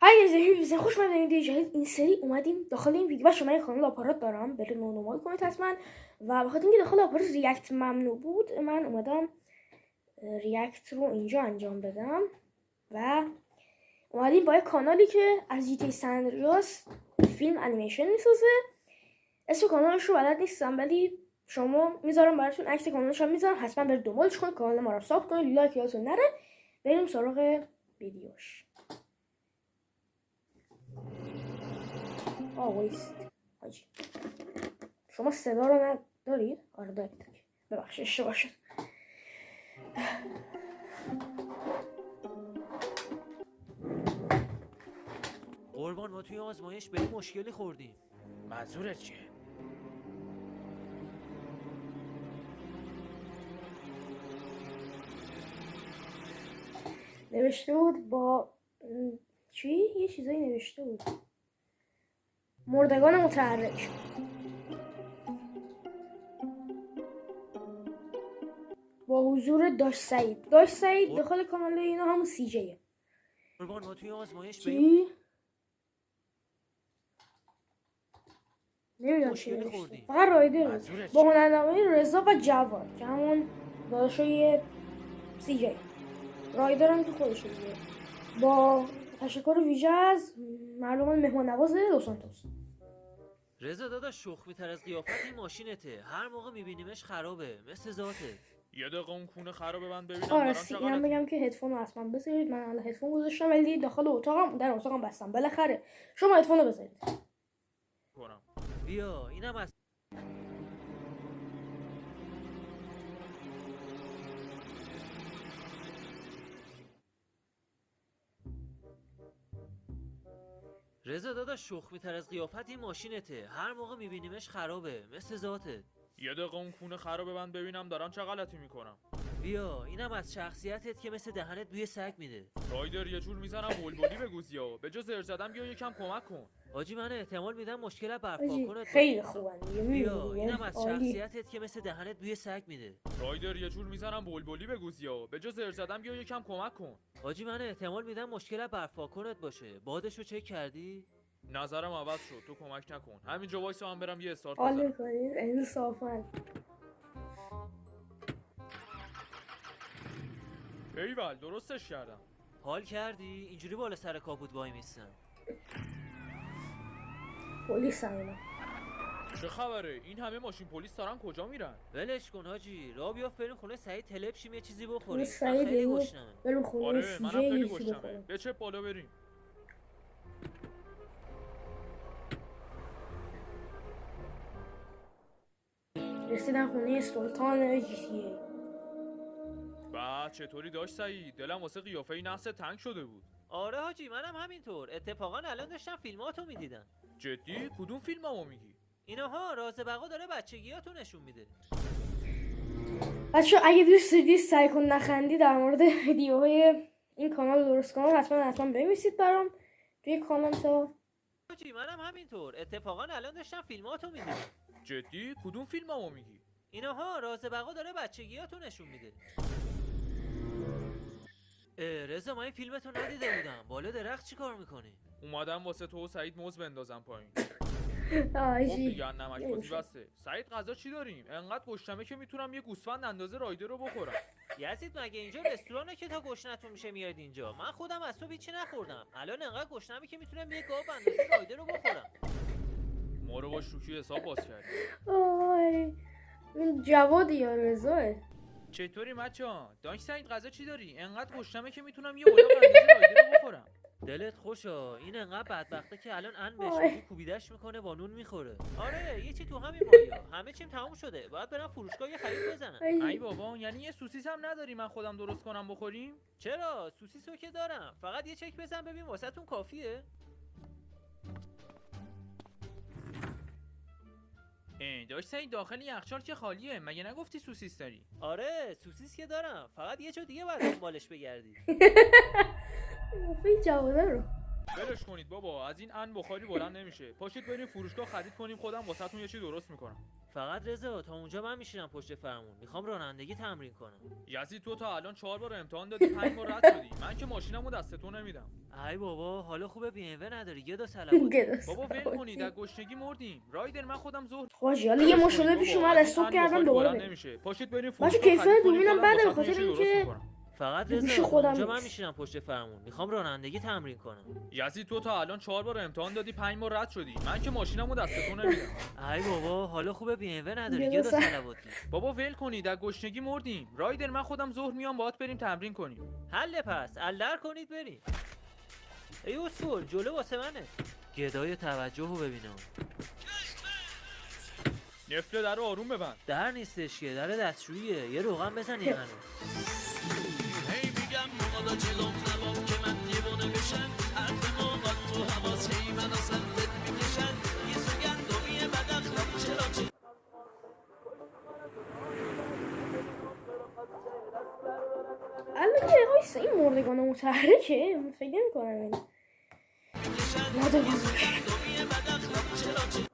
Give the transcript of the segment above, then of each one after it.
هی خوش اومدید ویدیو جدید. این سری اومدیم داخل این ویدیو شما این کانال آپارات دارم، برید نورمال کنید حتما. و بخاطر اینکه داخل آپارات ریاکت ممنوع بود، من اومدم ریاکت رو اینجا انجام بدم و اومدیم با یک کانالی که از جی تی سان اندریاس فیلم انیمیشن میسازه. اسم کانالش رو بلد نیستم ولی شما میذارم براتون، عکس کانالش هم میذارم، حتما برید دنبالش کنید، کانال ما رو ساب کنید، لایک یادتون نره. بریم سراغ ویدیوش. وایست حاجی، شما صدا رو ندارید؟ آره دارید، ببخشید اشتباه شد. قربان ما توی آزمایش به این مشکلی خوردیم. منظورت چیه؟ نوشته بود با چی؟ یه چیزایی نوشته بود، مردگان متحرک. با حضور داش سعید داخل کانال اینا همون سی جیه. قربان ما توی آزمایش به چی؟ نمیدونم چی مشکلی نوشته. خوردیم. فقط رایدر منظورت با چیه؟ هنرنمایی رضا و جواد که همون داداشای سی جی. رایدر هم که خودشه دیگه، با تشکر ویژه از مردمان مهمان نواز لس سانتوس. رضا داداش شخمی تر از قیافت این ماشینته، هر موقع میبینیمش خرابه مثل ذاته. یه دقیقه اون کونه خرابه من ببینم آره دارم چه اینم بگم که هدفون رو اصلا بذارید. من الان هدفون گذاشتم ولی داخل اتاقم، در اتاقم بستم. بالاخره شما هدفون رو بذارید. کنم. بیا اینم از رضا داداش شخمی تر از قیافت این ماشینته، هر موقع میبینیمش خرابه مثل ذاته. یه دقیقه اون کونه خرابه من ببینم دارم چه غلطی میکنم. بیا اینم از شخصیتت که مثل دهنت بوی سگ میده. رایدر یه جور میزنم بلبلی بگوزیا، به جز زر زدم بیا یکم کمک کن. حاجی من احتمال میدم مشکل حاجی برپاکنت خیلی خوبن دیگه. بیا اینم می‌بینی از عالی. شخصیتت که مثل دهنت بوی سگ میده. رایدر یه جور میزنم بلبلی بگوزیا، به جز زر زدم بیا یکم کمک کن. حاجی من احتمال میدم مشکل برپاکنت باشه، بادشو چک کردی؟ نظرم عوض شد، تو کمک نکن، همینجا وایسا من برم یه استارت حال بزنم. می‌کنید انصافا. ایول درستش کردم. حال کردی؟ اینجوری بالا سر کاپوت وای میستم. پلیس هم اینا. چه خبره؟ این همه ماشین پلیس دارن کجا میرن؟ ولش کن حاجی، را بیا بریم خونه سعید تلپ شیم یه چیزی خونه بخوریم. من سعید خیلی دیگه. گشنمه. بریم خونه آره سی منم جی خیلی یه چیزی گشتمه. بخوریم. به چه بالا بریم؟ رسیدن خونه سلطان جی تی ای. با چطوری داشت سعید؟ دلم واسه قیافه نحس تنگ شده بود. آره حاجی منم همینطور، اتفاقا الان داشتم فیلماتو میدیدم. جدی؟ کدوم فیلممو میگی؟ اینها راز بقا داره بچگیاتو نشون میده. بچه اگه دوست دارید سعی کن نخندی در مورد ویدیوهای این کانال درست کنم، حتما بنویسید برام توی کامنت ها. حاجی منم همینطور، اتفاقا الان داشتم فیلماتو میدیدم. جدی؟ کدوم فیلممو میگی؟ اینها راز بقا داره بچگیاتو نشون میده. رضا من این فیلمتو ندیده بودم، بالا درخت چی کار میکنی؟ اومدم واسه تو و سعید موز بندازم پایین. خب آجی دیگه نمک بازی بسته. سعید غذا چی داریم؟ انقدر گشتمه که میتونم یه گوسفند اندازه رایدر رو بخورم. یزید مگه اینجا رستورانه که تا گشنتون میشه میاد اینجا؟ من خودم از صبح هیچی نخوردم، الان انقدر گشنمه که میتونم یه گاو اندازه رایدر رو بخورم. ما رو با شوخی حساب باز کردی. آی این جواد یا رضاه. چطوری مچان؟ داش سعید غذا چی داری؟ انقدر گشتمه که میتونم یه الاغ اندازه رایدر رو بخورم. دلت خوشا، این انقدر بدبخته که الان بهش آی. میگی کوبیدش میکنه با نون میخوره. آره یه چی تو همین مایا، همه چیم تموم شده، باید برم فروشگاه یه خرید بزنم. ای بابا یعنی یه سوسیس هم نداری من خودم درست کنم بخوریم؟ چرا سوسیسو که دارم، فقط یه چک بزن ببین واسهتون کافیه. داش سعید داخل یخچال که خالیه، مگه نگفتی سوسیس داری؟ آره سوسیس که دارم، فقط یه جا دیگه باید دنبالش بگردی. این جواده رو ولش کنید بابا، از این ان بخاری بلند نمیشه. پاشید بریم فروشگاه خرید کنیم، خودم واسهتون یه چی درست میکنم. فقط رضا تا اونجا من میشینم پشت فرمون، میخوام رانندگی تمرین کنم. یزید تو تا الان 4 بار امتحان دادی، 5 بار رد شدی. من که ماشینمو دست تو نمیدم. ای بابا حالا خوبه BMW نداری، گدا سلامتی. گدا بابا ول سلامتی. کنید، از گشنگی مردیم. رایدر من خودم ظهر خواهی حالا یه ولش مشکل کنید پیش بابا، اومد از استوب این کردم بخاری دوباره بلند بریم. نمیشه. پاشید بریم بچه فروشگاه کیفیت خرید کنیم، دومینم خودم بده واسهتون بخاطر یه چی درست اینکه میکنم. فقط پیش رضا تا خودم اونجا من نیست. میشینم پشت فرمون، میخوام رانندگی تمرین کنم. یزید تو تا الان 4 بار امتحان دادی، 5 بار رد شدی. من که ماشینمو دست تو نمیدم. ای بابا حالا خوبه BMW نداری، گدا گدا سلامتی. بابا ول کنید، از گشنگی مردیم. رایدر من خودم ظهر میام باهات بریم تمرین کنیم. حل پس الدر کنید بریم. ای اصول جلو واسه منه. گدای توجه رو ببینم. نفله درو آروم ببند. در نیستش که، در دستشوییه. یه روغن بزن یه هنو. هی میگم موقع جلوم نبام که من دیوانه بشن، حرف موقع تو حواس هی من از سرت میکشن، یه سوگندومی بد اخلاق چرا الان که وایسا این مردگان متحرکه فکر نمی‌کنم این لاده بزرگ. سوگندومی بد اخلاق چرا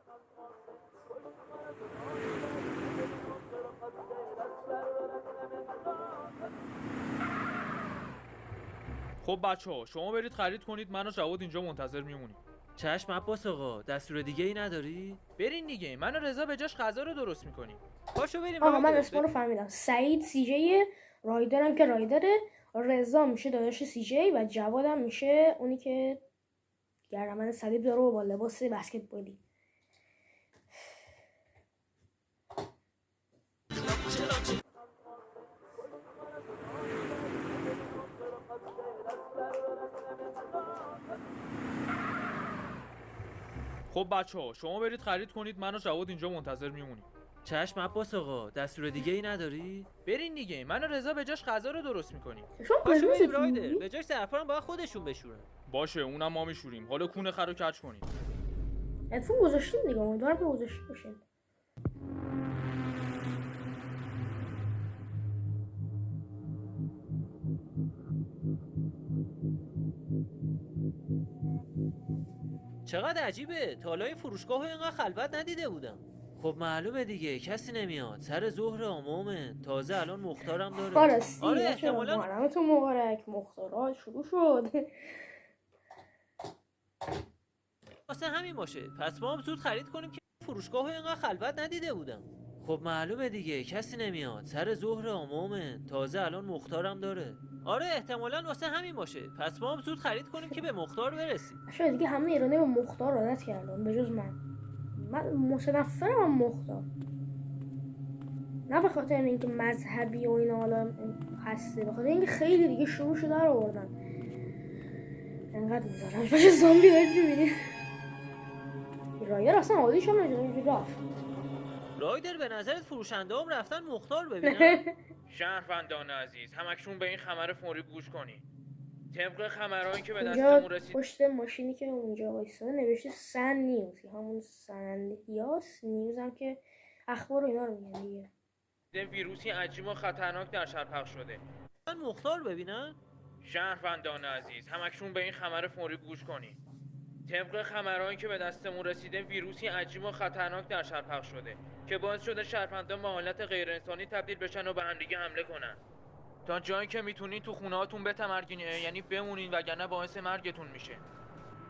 خب بچه‌ها شما برید خرید کنید، من و جواد اینجا منتظر میمونیم. چشم عباس آقا، دستور دیگه ای نداری؟ برین دیگه، من و رضا به جاش غذا رو درست میکنیم. پاشو بریم. آها من رایدر. اسما رو فهمیدم. سعید سی جی، رایدرم که رایدره، رضا میشه داداش سی جی و جوادم میشه اونی که گردنبند صلیب داره و با لباس بسکتبالی. خب بچه‌ها شما برید خرید کنید، من و جواد اینجا منتظر میمونیم. چشم عباس آقا، دستور دیگه ای نداری؟ برین دیگه، من و رضا به جاش غذا رو درست میکنیم. شما پاشو قرمز بریم رایدر. دیدی؟ به جاش زعفران باید خودشون بشورن. باشه اونم ما میشوریم. حالا کونه خر رو کج کنید. هدفون گذاشتیم دیگه، امیدوارم که گذاشته باشین. چقدر عجیبه، تا حالا این فروشگاه رو اینقدر خلوت ندیده بودم. خب معلومه دیگه، کسی نمیاد. سر ظهر آمومه، تازه الان مختارم داره. راستی آره بچه‌ها، احتمالاً محرمتون مبارک. مختارات شروع شد. واسه همین باشه. پس ما هم زود خرید کنیم که فروشگاه رو اینقدر خلوت ندیده بودم. خب معلومه دیگه، کسی نمیاد. سر ظهر آمومه، تازه الان مختارم داره. آره احتمالاً واسه همین باشه. پس ما هم زود خرید کنیم که به مختار برسیم. شاید دیگه همه ایرانی به مختار عادت کردن به جز من متنفرم از مختار. نه به خاطر اینکه مذهبی و اینا حالا هسته، به خاطر اینکه خیلی دیگه شروع شده رو آوردن. انقدر میذارن باشه زامبی دارید ببینید. رایر اصلا عادیش هم نجده رفت. رایدر به نظرت فروشنده هم رفتن مختار ببینن؟ شهروندان عزیز، همکنون به این خبر فوری گوش کنید. طبق خبرهایی که به اینجا دستمون رسید، پشت ماشینی که اونجا وایساده نوشته سن نیوز، همون سنندهیاس نیوز هم که اخبار و اینا رو میگن دیگه. ویروسی عجیب و خطرناک در شهر پخش شده. من مختار ببینن؟ شهروندان عزیز، همکنون به این خبر فوری گوش کنید. طبق خبرهایی که به دستمون رسیده، ویروسی عجیب و خطرناک در شهر پخش شده که باعث شده شهروندان به حالت غیر انسانی تبدیل بشن و به همدیگه حمله کنن. تا جایی که میتونین تو خونه‌هاتون بتمرگین، یعنی بمونین وگرنه باعث مرگتون میشه.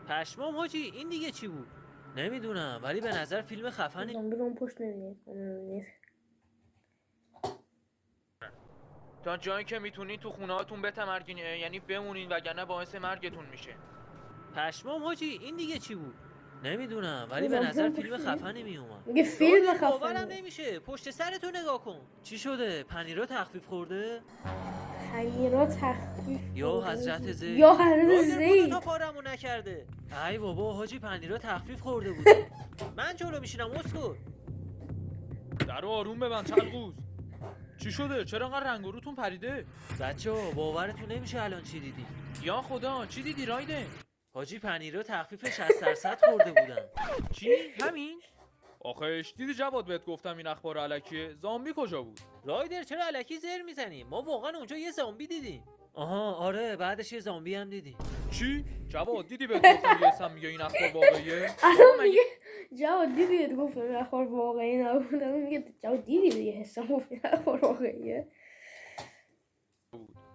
پشمام حاجی، این دیگه چی بود؟ نمیدونم، ولی به نظر فیلم خفنی. زامبی رو اون پشت نمیدید. تا جایی که میتونین تو خونه‌هاتون بتمرگین، یعنی بمونین وگرنه باعث مرگتون میشه. پشمام حاجی، این دیگه چی بود؟ نمیدونم، ولی به نظر فیلم خفنی میومد. میگه فیلم باورم خفنی. نمیشه. پشت سرتو نگاه کن. چی شده؟ پنیرا تخفیف خورده؟ پنیرا تخفیف. یا حضرت زید. یا حضرت رایدر زید. تا پارمو نکرده. ای بابا حاجی، پنیرا تخفیف خورده بود. من جلو میشینم اسکو. درو آروم ببند چلقوز. چی شده؟ چرا انقدر رنگ و روتون پریده؟ بچه‌ها باورتون نمیشه الان چی دیدی. یا خدا، چی دیدی رایده؟ حاجی پنیرا تخفیف 60% خورده بودن. چی؟ همین؟ آخش دیدی جواد بهت گفتم این اخبار الکیه. زامبی کجا بود؟ رایدر چرا الکی زر میزنی؟ ما واقعا اونجا یه زامبی دیدیم. آها آره بعدش یه زامبی هم دیدی. چی؟ جواد دیدی بهت گفتم یه اسم میگه این اخبار واقعیه؟ الان میگه جواد دیدی بهت گفتم این اخبار واقعی نبود. الان میگه جواد دیدی دیگه حسام گفت این اخبار واقعیه.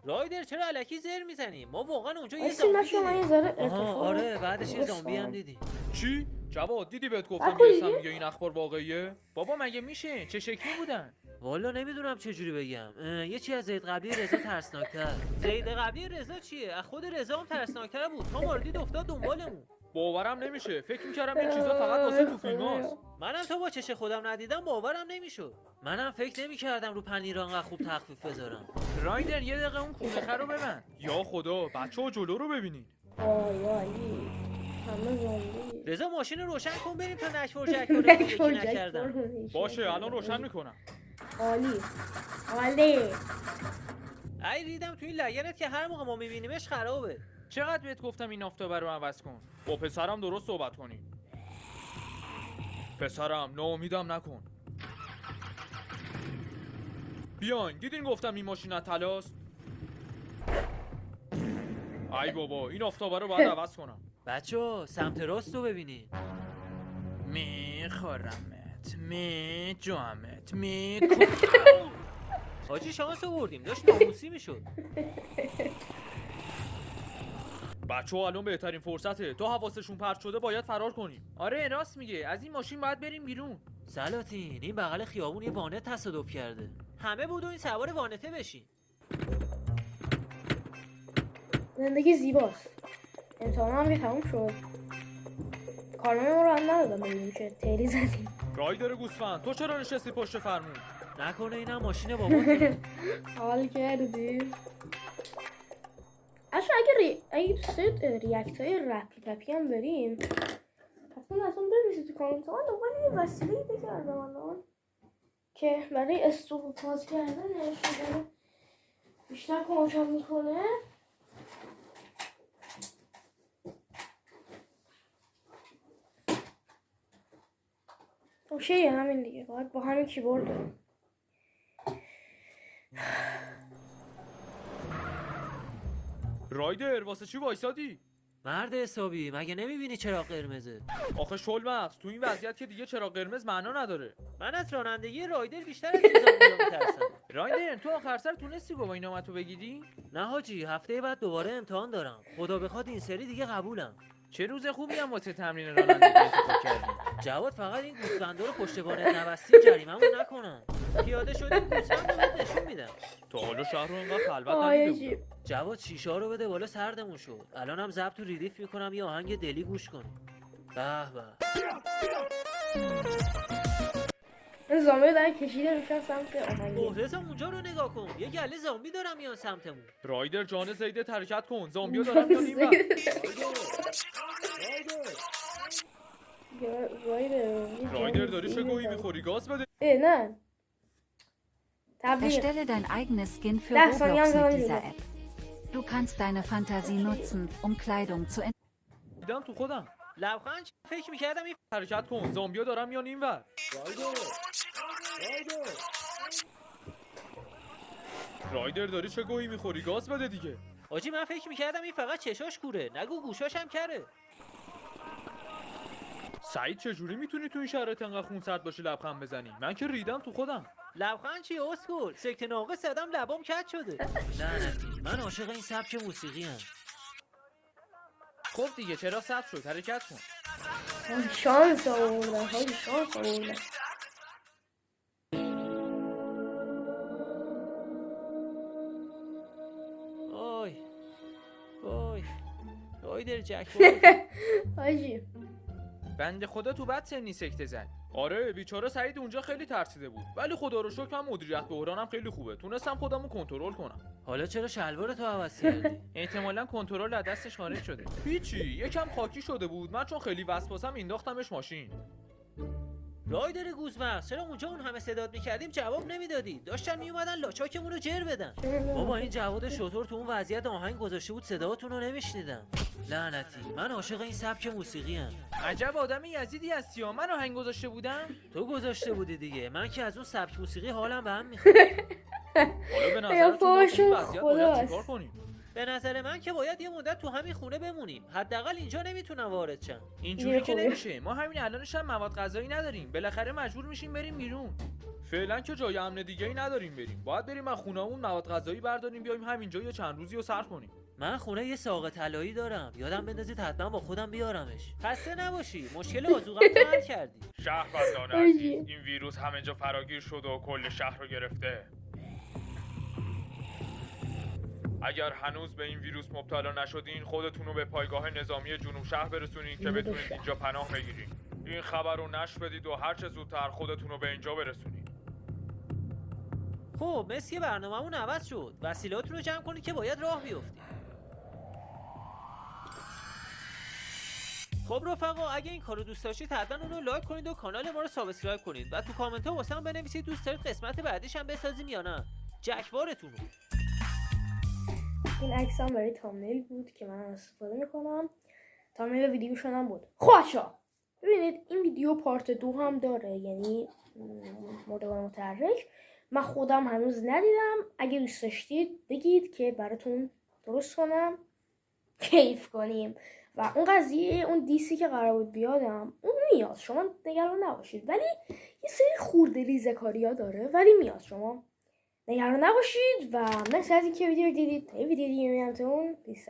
رایدر چرا الکی زر میزنی؟ ما واقعا اونجا یه وایسی زامبی من شما دیدیم. یه ذره آها اتفاق آره بعدش یه زامبی هم گفتم. دیدی. چی؟ جواد دیدی بهت گفتم نکنی یه اسم دیگه؟ میگه این اخبار واقعیه؟ بابا مگه میشه؟ چه شکلی بودن؟ والا نمیدونم چجوری بگم. یه چی از زید قبلی رضا ترسناکتر. زید قبلی رضا چیه؟ از خود رضا هم ترسناکتر بود. تا ما رو دید افتاد دنبالمون. باورم نمیشه. فکر میکردم این چیزا فقط واسه تو فیلماست. منم تا با چش خودم ندیدم باورم نمیشد. منم فکر نمیکردم رو پنیر انقدر خوب تخفیف بذارم. رایدر یه دقیقه اون کونخه رو ببند. یا خدا بچه‌ها جلو رو ببینید. آی علی همه زامبی. رضا ماشین رو روشن کن بریم تا نشور جک رو یکی نکردم. باشه الان روشن میکنم. عالی عالی. ای ریدم تو این لگنت که هر موقع ما میبینیمش خرابه. چقدر بهت گفتم این آفتابه رو عوض کن. با پسرم درست صحبت کنی. پسرم ناامیدم نکن. بیاین دیدین گفتم این ماشین طلاست. ای بابا این آفتابه رو باید عوض کنم. بچه‌ها سمت راست رو ببینید. میخورمت میجوامت حاجی شانس آوردیم داشت ناموسی میشد. بچه‌ها الان بهترین فرصته. تا حواسشون پرت شده باید فرار کنیم. آره راست میگه. از این ماشین باید بریم بیرون. سلاطین این بغل خیابون یه وانت تصادف کرده. همه بود و این سوار وانته بشین. زندگی زیباست. امتحانم که تموم شد. کارنامه ما رو هم ندادم ببینیم چه تیری زدیم. رایدر گوسفند تو چرا نشستی پشت فرمون؟ نکنه اینم ماشین بابا. حال کردی. اصلا اگه دوست ریاکت های رپی پپی هم داریم حتما بنویسید تو کامنت ها. من دنبال یه وسیله‌ای بگردم الان که برای استوب و پاز کردنش بیشتر کمکم میکنه. اوشه همین دیگه باید با همین کیبورد داریم. رایدر واسه چی وایسادی؟ مرد حسابی مگه نمیبینی چرا قرمزه؟ آخه شلمغز تو این وضعیت که دیگه چرا قرمز معنا نداره. من از رانندگی رایدر بیشتر از این زامبیا میترسم. رایدر تو آخر سر تونستی گواهی نامتو بگیری؟ نه حاجی هفته بعد دوباره امتحان دارم. خدا بخواد این سری دیگه قبولم. چه روز خوبی هم واسه تمرین رانندگی انتخاب کردی. جواد فقط این گوسفندا رو پشت وانت نبستی جریمه‌مون نکنن. پیاده شدیم گوسفند رو بهت نشون میدم. تا حالا شهر رو انقدر خلوت آی ندیده عجیب. بودم. جواد شیشه رو بده بالا سردمون شد. الانم ضبط تو ریلیف میکنم یه آهنگ دلی گوش کنیم. به به. این زامبی داره کشیده میشن سمت آهنگی. رضا اونجا رو نگاه کن. یه گله زامبی دارم میان سمتمون. رایدر جان زیده حرکت کن. زامبیا دارن میان این ور. رایدر داری چه گویی میخوری؟ گاز بده. نه تبلیغ. Erstelle dein eigenes Skin für Das von Roblox Jan mit Solomon. dieser App. Du kannst deine Fantasie nutzen, um Kleidung zu دیدم تو خودم. لبخند فکر میکردم این حرکت کن. زامبیا دارن میان این ور. رایدر داری چه گویی میخوری؟ گاز بده دیگه. حاجی من فکر میکردم این فقط چشاش کوره. نگو گوشاش هم کره. سعید چجوری میتونی تو این شرایط انقدر خونسرد باشی لبخند بزنی؟ من که ریدم تو خودم. لبخند چیه اسکول؟ سکته ناقص زدم لبام کج شده. لعنتی من عاشق این سبک موسیقی ام. خب دیگه چرا ثبت شد؟ حرکت کن. شانس آوردن حاجی شانس آوردن. آی آی رایدر جک حاجی بنده خدا تو بد سنی سکته زد. آره بیچاره سعید اونجا خیلی ترسیده بود. ولی خدا رو شکر من مدیریت بحرانم خیلی خوبه. تونستم خودمو کنترل کنم. حالا چرا شلوار تو عوض کردی؟ احتمالاً کنترل از دستش خارج شده. هیچی یکم خاکی شده بود. من چون خیلی وسواسم انداختمش ماشین. رایدر گوزمغز چرا اونجا اون همه صدات میکردیم جواب نمیدادی؟ داشتن میومدن لاچاکمون رو جر بدن. بابا این جواد شطور تو اون وضعیت آهنگ گذاشته بود صداتون رو نمیشنیدم. لعنتی من عاشق این سبک موسیقی ام. عجب آدم یزیدی هستی ها. من آهنگ گذاشته بودم. تو گذاشته بودی دیگه. من که از اون سبک موسیقی حالم به هم میخوره. حالا به نظرتون با این وضعیت باید خداست. چیکار کنیم؟ به نظر من که باید یه مدت تو همین خونه بمونیم. حداقل اینجا نمیتونن وارد شن. اینجوری که خوبه. نمیشه. ما همین الانش هم مواد غذایی نداریم. بالاخره مجبور میشیم بریم بیرون. فعلا که جای امن دیگه‌ای نداریم بریم. باید بریم از خونه‌مون مواد غذایی برداریم بیایم همینجا یه چند روزی رو صرف کنیم. من خونه یه ساق طلایی دارم. یادم بندازید حتما با خودم بیارمش. خسته نباشی. مشکل آذوقه‌ام رو حل کردی. شهروندان آیه. عزیز، این ویروس همه جا فراگیر شده و کل شهر رو گرفته. اگر هنوز به این ویروس مبتلا نشدین، خودتون رو به پایگاه نظامی جنوب شهر برسونین که بتونید اینجا پناه بگیرین. این خبر رو نشر بدید و هر چه زودتر خودتون رو به اینجا برسونین. خب مثل که برنامه‌مون عوض شد. وسیلاتون رو جمع کنید که باید راه بیفتید. خب رفقا، اگه این کارو دوست داشتید حتما اون رو لایک کنید و کانال ما رو سابسکرایب کنید و تو کامنت ها واسه هم بنویسید دوست دارید قسمت بعدیش هم بسازیم یا نه. جکوارتون رو. این عکس هم برای تامنیل بود که من استفاده میکنم. تامنیل ویدیو شدم بود. خوشا ببینید این ویدیو پارت 2 هم داره، یعنی مدل متحرک. من خودم هنوز ندیدم. اگه دوست داشتید بگید که براتون درست کنم کیف کنیم. و اون قضیه اون دیسی که قرار بود بیادم اون میاد، شما نگران نباشید. ولی یه سری خورده ریزه کاریا داره ولی میاد، شما نگران نباشید. و مثل از اینکه ویدیو دیدید تا یه ویدیو دیگه میبینمتون. پیس.